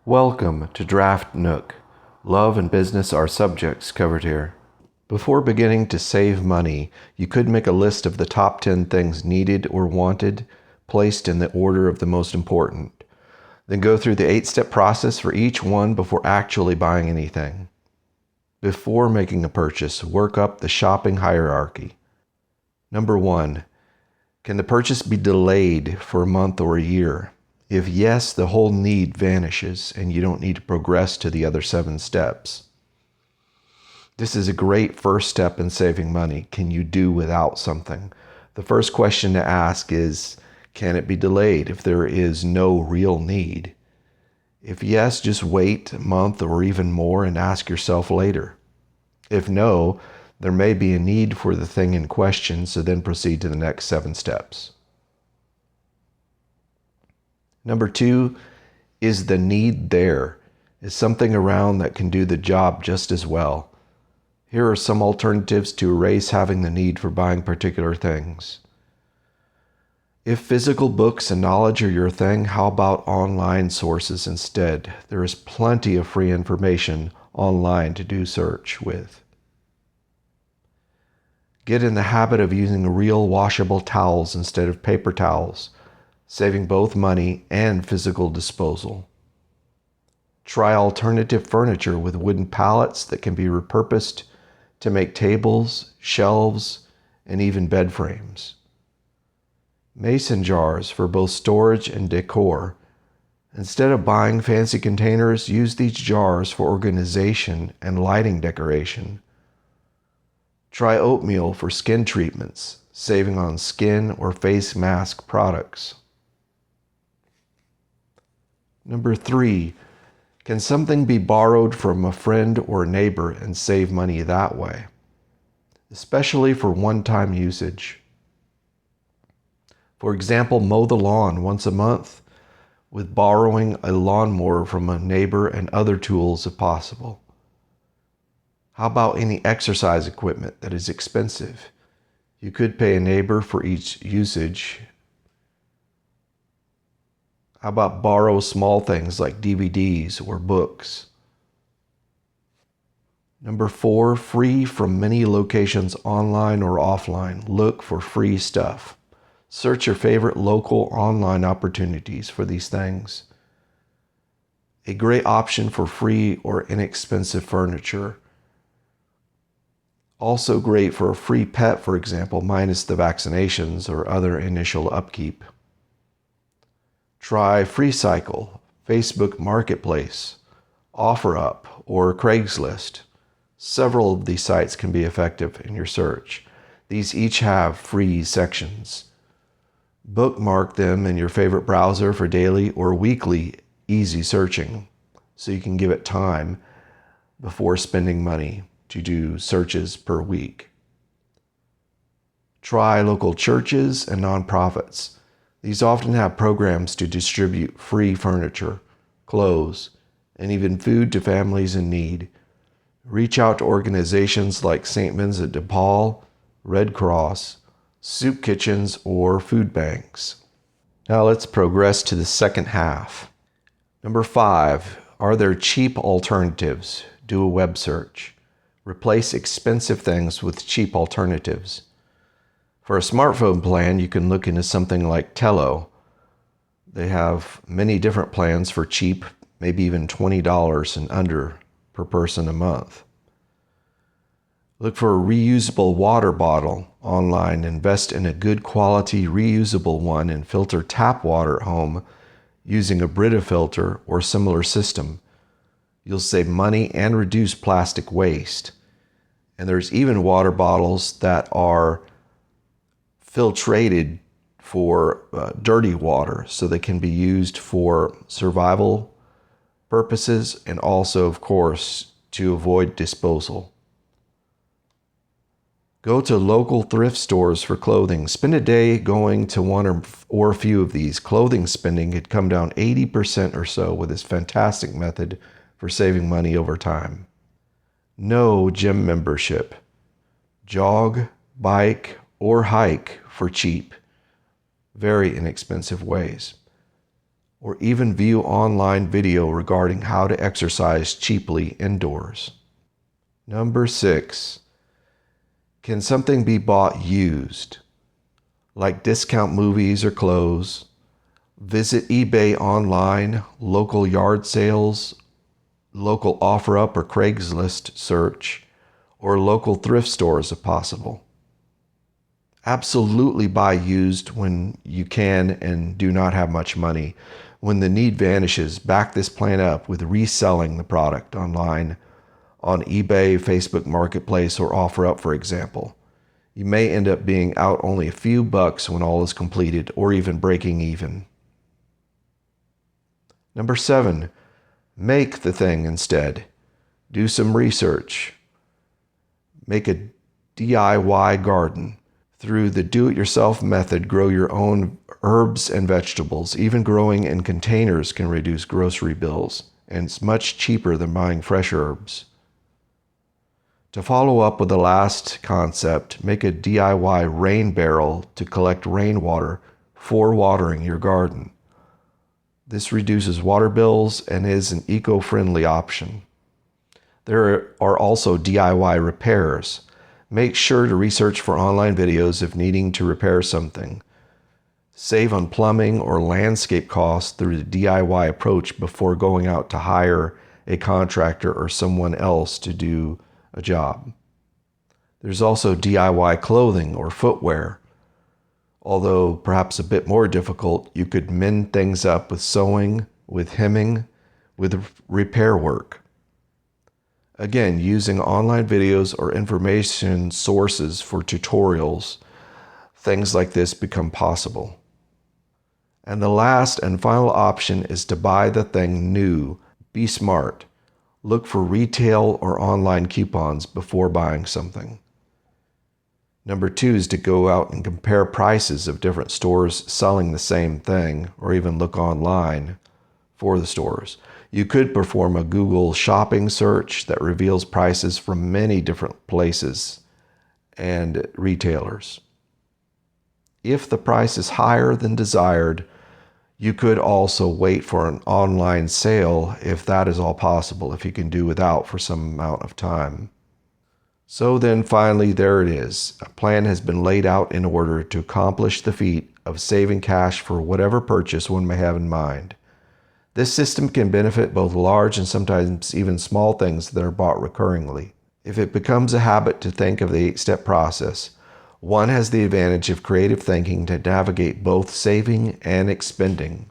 Welcome to Draft Nook. Love and business are subjects covered here. Before beginning to save money, you could make a list of the top 10 things needed or wanted, placed in the order of the most important. Then go through the 8-step process for each one before actually buying anything. Before making a purchase, work up the shopping hierarchy. Number 1. Can the purchase be delayed for a month or a year? If yes, the whole need vanishes and you don't need to progress to the other 7 steps. This is a great first step in saving money. Can you do without something? The first question to ask is, can it be delayed if there is no real need? If yes, just wait a month or even more and ask yourself later. If no, there may be a need for the thing in question, so then proceed to the next 7 steps. Number 2, is the need there? Is something around that can do the job just as well? Here are some alternatives to erase having the need for buying particular things. If physical books and knowledge are your thing, how about online sources instead? There is plenty of free information online to do search with. Get in the habit of using real washable towels instead of paper towels, saving both money and physical disposal. Try alternative furniture with wooden pallets that can be repurposed to make tables, shelves, and even bed frames. Mason jars for both storage and decor. Instead of buying fancy containers, use these jars for organization and lighting decoration. Try oatmeal for skin treatments, saving on skin or face mask products. Number 3, can something be borrowed from a friend or neighbor and save money that way? Especially for one-time usage. For example, mow the lawn once a month with borrowing a lawnmower from a neighbor and other tools if possible. How about any exercise equipment that is expensive? You could pay a neighbor for each usage. How about borrow small things like DVDs or books? Number 4, free from many locations online or offline. Look for free stuff. Search your favorite local online opportunities for these things. A great option for free or inexpensive furniture. Also great for a free pet, for example, minus the vaccinations or other initial upkeep. Try FreeCycle, Facebook Marketplace, OfferUp, or Craigslist. Several of these sites can be effective in your search. These each have free sections. Bookmark them in your favorite browser for daily or weekly easy searching, so you can give it time before spending money to do searches per week. Try local churches and nonprofits. These often have programs to distribute free furniture, clothes, and even food to families in need. Reach out to organizations like St. Vincent de Paul, Red Cross, soup kitchens, or food banks. Now let's progress to the second half. Number 5, are there cheap alternatives? Do a web search. Replace expensive things with cheap alternatives. For a smartphone plan, you can look into something like Tello. They have many different plans for cheap, maybe even $20 and under per person a month. Look for a reusable water bottle online. Invest in a good quality reusable one and filter tap water at home using a Brita filter or similar system. You'll save money and reduce plastic waste. And there's even water bottles that are filtrated for dirty water, so they can be used for survival purposes and also, of course, to avoid disposal. Go to local thrift stores for clothing. Spend a day going to one or a few of these. Clothing spending could come down 80% or so with this fantastic method for saving money over time. No gym membership. Jog, bike, or hike for cheap, very inexpensive ways. or even view online video regarding how to exercise cheaply indoors. Number 6. Can something be bought used? Like discount movies or clothes? Visit eBay online, local yard sales, local OfferUp or Craigslist search, or local thrift stores if possible. Absolutely buy used when you can and do not have much money. When the need vanishes, back this plan up with reselling the product online on eBay, Facebook Marketplace, or OfferUp, for example. You may end up being out only a few bucks when all is completed, or even breaking even. Number 7, make the thing instead. Do some research. Make a DIY garden. Through the do-it-yourself method, grow your own herbs and vegetables. Even growing in containers can reduce grocery bills, and it's much cheaper than buying fresh herbs. To follow up with the last concept, make a DIY rain barrel to collect rainwater for watering your garden. This reduces water bills and is an eco-friendly option. There are also DIY repairs. Make sure to research for online videos if needing to repair something. Save on plumbing or landscape costs through the DIY approach before going out to hire a contractor or someone else to do a job. There's also DIY clothing or footwear. Although perhaps a bit more difficult, you could mend things up with sewing, with hemming, with repair work. Again, using online videos or information sources for tutorials, things like this become possible. And the last and final option is to buy the thing new. Be smart. Look for retail or online coupons before buying something. Number 2 is to go out and compare prices of different stores selling the same thing, or even look online for the stores. You could perform a Google shopping search that reveals prices from many different places and retailers. If the price is higher than desired, you could also wait for an online sale if that is all possible, if you can do without for some amount of time. So then finally, there it is. A plan has been laid out in order to accomplish the feat of saving cash for whatever purchase one may have in mind. This system can benefit both large and sometimes even small things that are bought recurringly. If it becomes a habit to think of the 8-step process, one has the advantage of creative thinking to navigate both saving and expending.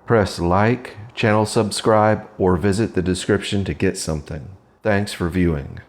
Press like, channel subscribe, or visit the description to get something. Thanks for viewing.